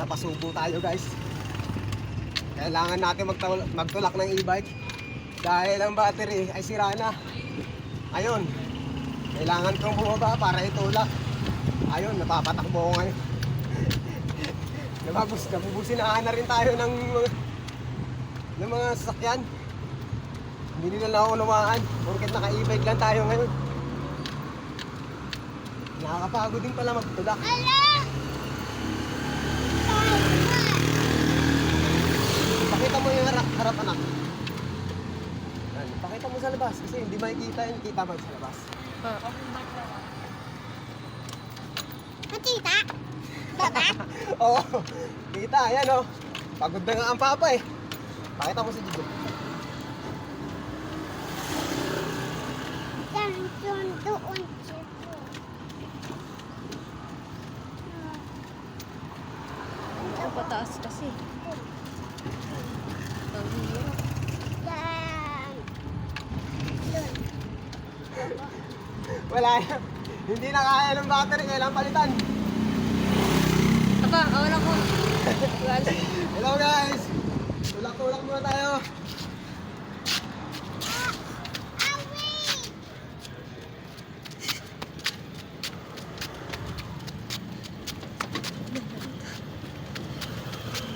napasubo tayo guys. Kailangan natin magtulak ng e-bike dahil ang battery ay sira na. Ayun, kailangan kong bumaba para itulak. Ayun, napapatakbo ko ngayon. Nabubusinaan na rin tayo ng mga sasakyan. Hindi nila naunawaan porket naka-e-bike lang tayo ngayon. Nakakapagod din pala magtulak. Pakita mo yung harap anak. Pakita mo sa labas kasi hindi makikita yung kita mo sa labas. Makita? Baba? Oo, kita, ayan o. Pagod na nga ang papa eh. Pakita mo sa dito. Doon. Ang pataas kasi. Ang hirap. Wala yan. Hindi na kaya ng battery, kailangan palitan. Aba, wala ko. Hello guys! Tulak-tulak muna tayo.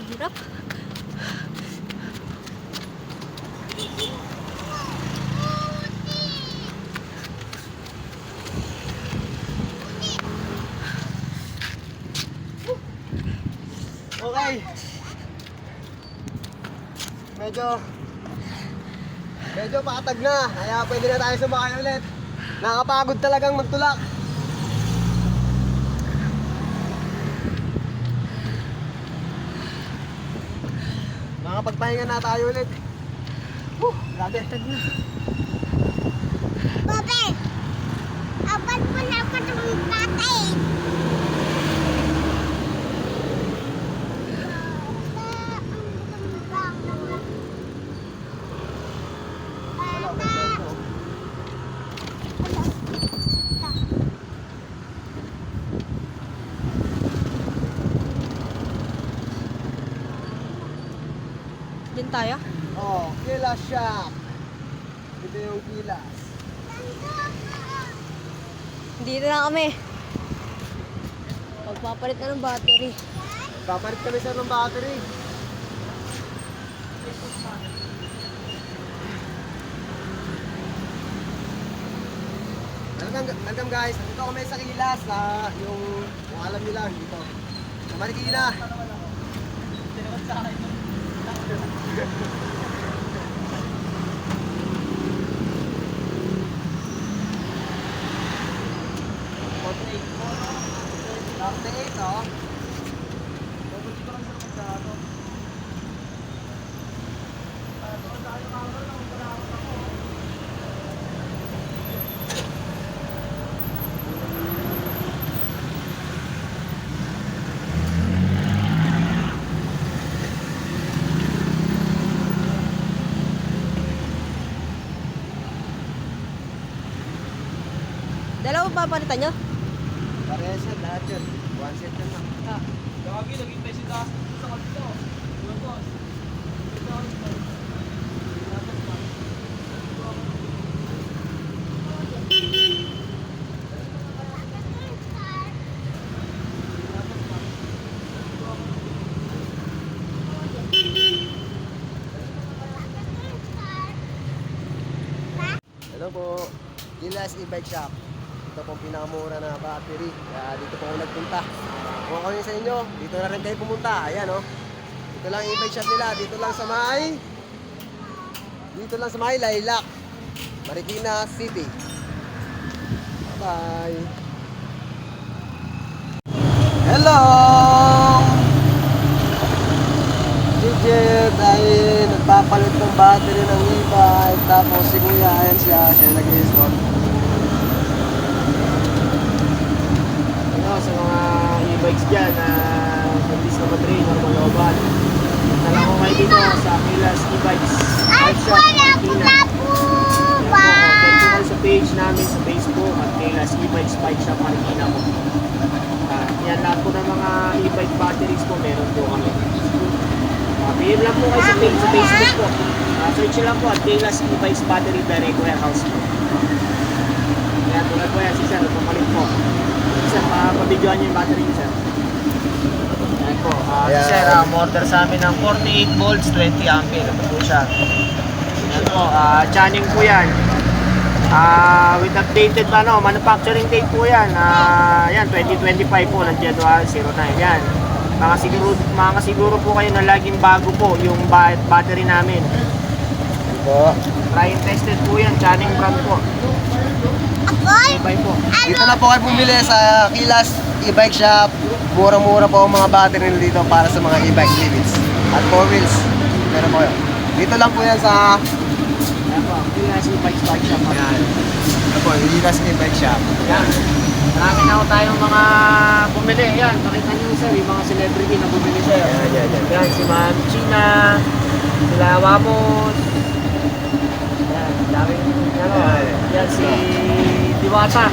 Hirap. Okay. Medyo patag na. Kaya pwede na tayo sumakay ulit. Nakakapagod talagang magtulak. Makapagpahinga na tayo ulit. Grabe. Babe! Apat mo na ako ng tatay. Diyan tayo? Oh, Kilas Shop. Ito yung Kilas. Dito na kami. Pagpapalit na ng battery. Papalit kami sir ng battery. Welcome guys. Dito kami sa Kilas. Yung alam nyo lang dito. Sa Marikina. Dalawa papalitan nyo? Parehas yan, lahat yun. One set yan lang. Ah. Gagi, naging tayo sa kanto. Boss. Hello po, Kilas e-bike shop. Ito pong pinakamura na battery. Kaya dito po ako nagpunta. Kung ako yun sa inyo, dito na rin kayo pumunta. Ayan o. Dito lang e-bike shop nila. Dito lang sa may Lilac, Marikina City. Bye. Hello! Jijib ay nagpapalit ng battery ng e-bike. Tapos si Kuya, ayan siya nag-i-install. Sa mga e-bikes dyan na mabilis na matrain o malooban, nalang ko kayo dito sa Kilas e-bikes bike shop Marikina. Update ko sa page namin sa Facebook at Kilas e-bikes bike shop Marikina po. Yan, Yan, lahat po ng mga e-bike batteries po, meron po kami. PM lang po kayo sa Facebook po. Search nyo lang po at Kayla's E-Bikes Battery Direct Warehouse po. Yan, tulad po yan si Sir, pumalit po. Sir, mabidyoan nyo yung battery niyo, Sir. Yan po. Si Sir, order sa amin ng 48 volts, 20 ampere. Ito po siya. Yan po, channing po yan. With updated manufacturing date po yan. Yan, 2025 po ng January 09. Yan. Mga siguro po kayo na laging bago po yung battery namin. Po. Try and tested po yan, Channing brand po. Ako'y, Bye po. Dito na po kayo bumili sa Kayla's e-bike shop. Murang-mura po ang mga battery nila dito para sa mga e-bike limits. At 4 wheels. Meron po kayo. Dito lang po yan sa Yan po, Kayla's E-Bikes Bike Shop. Yan. Ito po, Kayla's e-bike shop. Yan. Marami na po tayong mga bumili. Yan, pakita nyo sir, yung mga celebrity na bumili sir. Yan. Yan, si Ma'am China, sila Wamos. Yan, daming ano. Yan, si Diwata.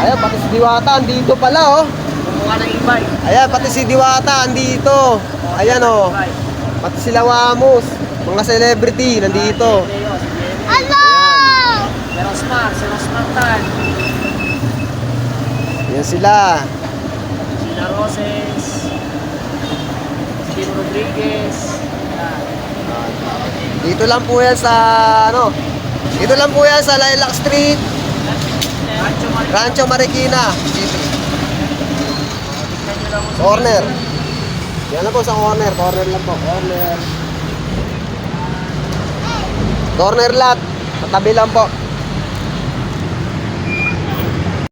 Ayan, pati si Diwata, andito pala oh. Kumuha ng e-bike. Ayan, pati si Diwata, andito. Ayan oh. E-bike. Pati sila Wamos. Mga celebrity, nandito. Si Leo, si Jenny. Hello! Si Rosmar, si Rosmar Tan. Yan sila. Sina Roses. Steve Rodriguez. Yan. Dito lang po yan sa dito lang po yan sa Lilac Street, Rancho Marikina. Rancho Marikina City. Tignan nyo lang po sa Corner. Yan lang po sa corner lang po, corner lot. Sa tabi lang po.